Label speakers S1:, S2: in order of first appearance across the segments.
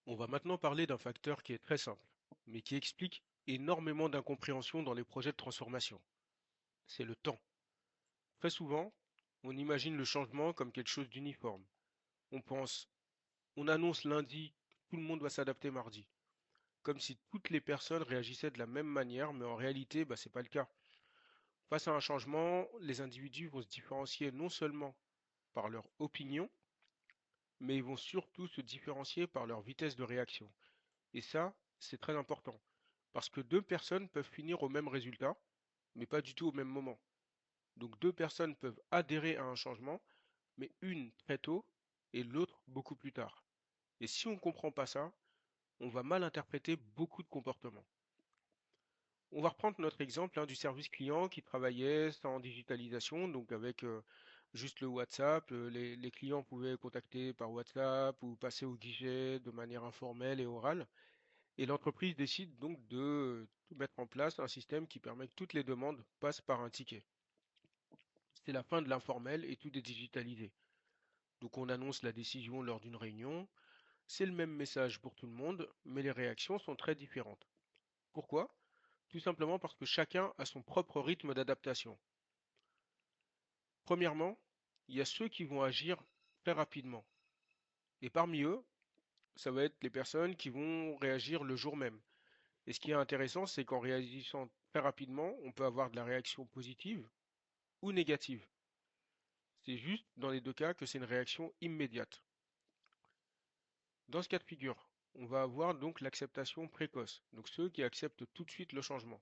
S1: On va maintenant parler d'un facteur qui est très simple, mais qui explique énormément d'incompréhension dans les projets de transformation. C'est le temps. Très souvent, on imagine le changement comme quelque chose d'uniforme. On pense, on annonce lundi, tout le monde va s'adapter mardi. Comme si toutes les personnes réagissaient de la même manière, mais en réalité, c'est pas le cas. Face à un changement, les individus vont se différencier non seulement par leur opinion, mais ils vont surtout se différencier par leur vitesse de réaction. Et ça, c'est très important. Parce que deux personnes peuvent finir au même résultat, mais pas du tout au même moment. Donc deux personnes peuvent adhérer à un changement, mais une très tôt et l'autre beaucoup plus tard. Et si on ne comprend pas ça, on va mal interpréter beaucoup de comportements. On va reprendre notre exemple du service client qui travaillait sans digitalisation, donc avec juste le WhatsApp. Les clients pouvaient contacter par WhatsApp ou passer au guichet de manière informelle et orale. Et l'entreprise décide donc de mettre en place un système qui permet que toutes les demandes passent par un ticket. C'est la fin de l'informel et tout est digitalisé. Donc on annonce la décision lors d'une réunion. C'est le même message pour tout le monde, mais les réactions sont très différentes. Pourquoi? Tout simplement parce que chacun a son propre rythme d'adaptation. Premièrement, il y a ceux qui vont agir très rapidement. Et parmi eux, ça va être les personnes qui vont réagir le jour même. Et ce qui est intéressant, c'est qu'en réagissant très rapidement, on peut avoir de la réaction positive ou négative. C'est juste dans les deux cas que c'est une réaction immédiate. Dans ce cas de figure, on va avoir donc l'acceptation précoce, donc ceux qui acceptent tout de suite le changement.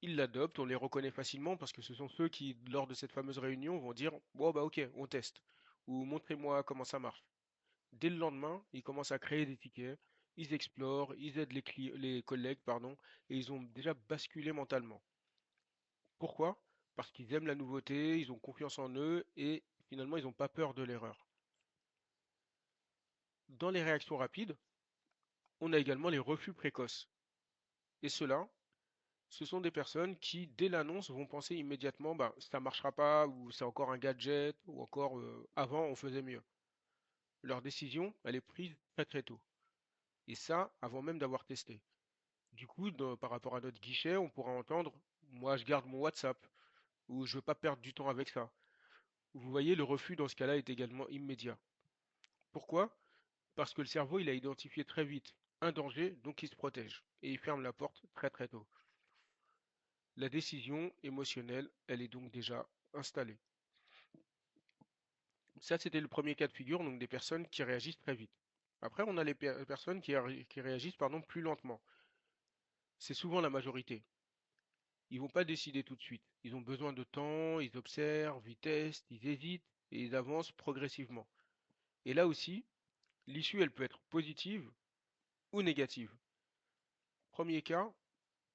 S1: Ils l'adoptent, on les reconnaît facilement parce que ce sont ceux qui, lors de cette fameuse réunion, vont dire bon bah ok, on teste, ou montrez-moi comment ça marche. Dès le lendemain, ils commencent à créer des tickets, ils explorent, ils aident les collègues, pardon, et ils ont déjà basculé mentalement. Pourquoi? Parce qu'ils aiment la nouveauté, ils ont confiance en eux et finalement ils n'ont pas peur de l'erreur. Dans les réactions rapides, on a également les refus précoces. Et ceux-là, ce sont des personnes qui, dès l'annonce, vont penser immédiatement, ça marchera pas, ou c'est encore un gadget, ou encore avant on faisait mieux. Leur décision, elle est prise très très tôt. Et ça, avant même d'avoir testé. Du coup, par rapport à notre guichet, on pourra entendre, moi je garde mon WhatsApp, ou je veux pas perdre du temps avec ça. Vous voyez, le refus dans ce cas-là est également immédiat. Pourquoi? Parce que le cerveau, il a identifié très vite un danger, donc il se protège. Et il ferme la porte très très tôt. La décision émotionnelle, elle est donc déjà installée. Ça, c'était le premier cas de figure, donc des personnes qui réagissent très vite. Après, on a les personnes qui réagissent plus lentement. C'est souvent la majorité. Ils vont pas décider tout de suite. Ils ont besoin de temps, ils observent, ils testent, ils hésitent et ils avancent progressivement. Et là aussi, l'issue, elle peut être positive ou négative. Premier cas,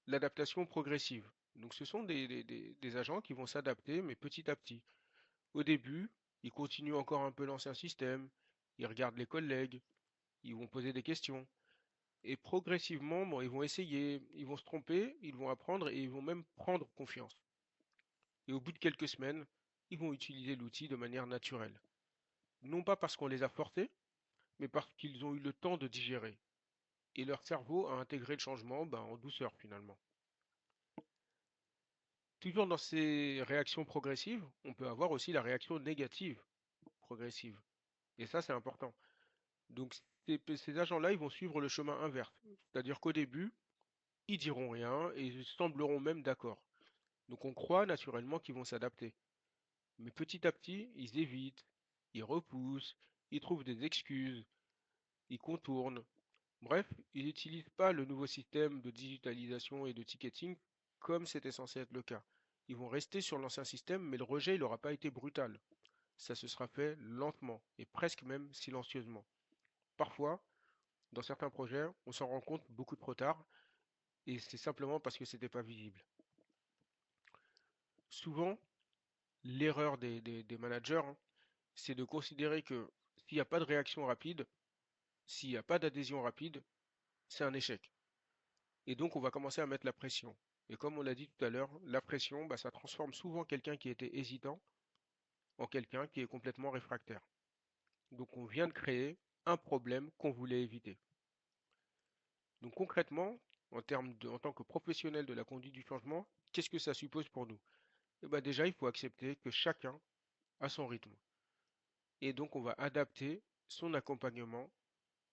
S1: l'adaptation progressive. Donc ce sont des agents qui vont s'adapter, mais petit à petit. Au début, ils continuent encore un peu l'ancien système, ils regardent les collègues, ils vont poser des questions. Et progressivement, ils vont essayer, ils vont se tromper, ils vont apprendre et ils vont même prendre confiance. Et au bout de quelques semaines, ils vont utiliser l'outil de manière naturelle. Non pas parce qu'on les a forcés, mais parce qu'ils ont eu le temps de digérer. Et leur cerveau a intégré le changement en douceur finalement. Toujours dans ces réactions progressives, on peut avoir aussi la réaction négative progressive. Et ça, c'est important. Donc, ces agents-là, ils vont suivre le chemin inverse. C'est-à-dire qu'au début, ils diront rien et ils sembleront même d'accord. Donc, on croit naturellement qu'ils vont s'adapter. Mais petit à petit, ils évitent, ils repoussent, ils trouvent des excuses, ils contournent. Bref, ils n'utilisent pas le nouveau système de digitalisation et de ticketing comme c'était censé être le cas. Ils vont rester sur l'ancien système, mais le rejet, il n'aura pas été brutal. Ça se sera fait lentement et presque même silencieusement. Parfois, dans certains projets, on s'en rend compte beaucoup trop tard et c'est simplement parce que c'était pas visible. Souvent, l'erreur des managers, c'est de considérer que s'il n'y a pas de réaction rapide, s'il n'y a pas d'adhésion rapide, c'est un échec. Et donc, on va commencer à mettre la pression. Et comme on l'a dit tout à l'heure, la pression, ça transforme souvent quelqu'un qui était hésitant en quelqu'un qui est complètement réfractaire. Donc, on vient de créer un problème qu'on voulait éviter. Donc concrètement, en tant que professionnel de la conduite du changement, qu'est-ce que ça suppose pour nous? Eh ben déjà, il faut accepter que chacun a son rythme. Et donc, on va adapter son accompagnement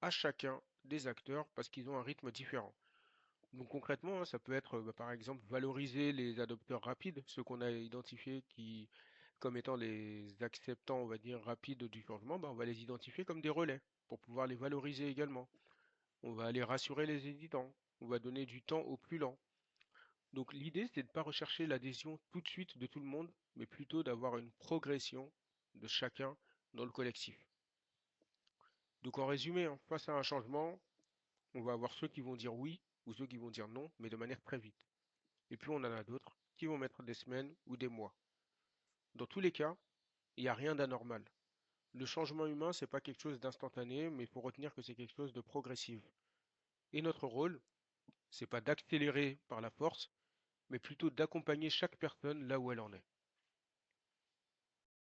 S1: à chacun des acteurs parce qu'ils ont un rythme différent. Donc concrètement, hein, ça peut être par exemple valoriser les adopteurs rapides, ceux qu'on a identifiés comme étant les acceptants, on va dire, rapides du changement, on va les identifier comme des relais pour pouvoir les valoriser également. On va aller rassurer les hésitants, on va donner du temps aux plus lents. Donc l'idée, c'est de ne pas rechercher l'adhésion tout de suite de tout le monde, mais plutôt d'avoir une progression de chacun dans le collectif. Donc en résumé, hein, face à un changement, on va avoir ceux qui vont dire oui ou ceux qui vont dire non, mais de manière très vite. Et puis on en a d'autres qui vont mettre des semaines ou des mois. Dans tous les cas, il n'y a rien d'anormal. Le changement humain, c'est pas quelque chose d'instantané, mais il faut retenir que c'est quelque chose de progressif. Et notre rôle, c'est pas d'accélérer par la force, mais plutôt d'accompagner chaque personne là où elle en est.